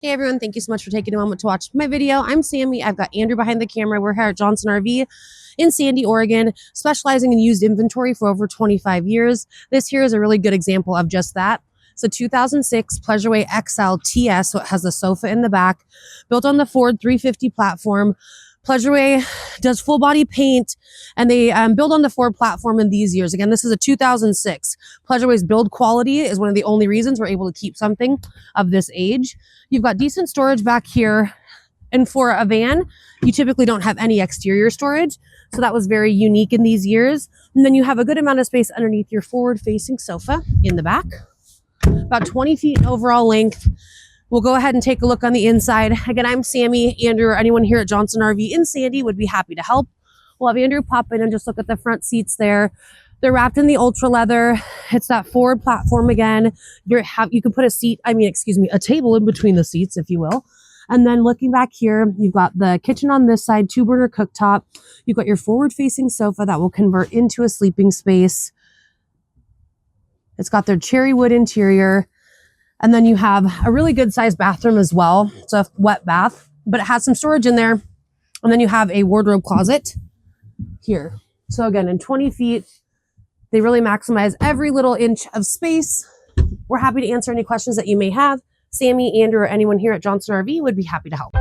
Hey everyone, thank you so much for taking a moment to watch my video. I'm Sammy. I've got Andrew behind the camera. We're here at Johnson RV in Sandy, Oregon, specializing in used inventory for over 25 years. This here is a really good example of just that. It's a 2006 Pleasureway XL TS, so it has the sofa in the back, built on the Ford 350 platform. Pleasureway does full body paint, and they build on the Ford platform in these years. Again, this is a 2006. Pleasureway's build quality is one of the only reasons we're able to keep something of this age. You've got decent storage back here. And for a van, you typically don't have any exterior storage. So that was very unique in these years. And then you have a good amount of space underneath your forward-facing sofa in the back. About 20 feet in overall length. We'll go ahead and take a look on the inside. Again, I'm Sammy. Andrew or anyone here at Johnson RV in Sandy would be happy to help. We'll have Andrew pop in and just look at the front seats there. They're wrapped in the ultra leather. It's that Ford platform again. You can put a table in between the seats, if you will. And then looking back here, you've got the kitchen on this side, 2-burner cooktop. You've got your forward-facing sofa that will convert into a sleeping space. It's got their cherry wood interior. And then you have a really good sized bathroom as well. It's a wet bath, but it has some storage in there. And then you have a wardrobe closet here. So again, in 20 feet, they really maximize every little inch of space. We're happy to answer any questions that you may have. Sammy, Andrew, or anyone here at Johnson RV would be happy to help.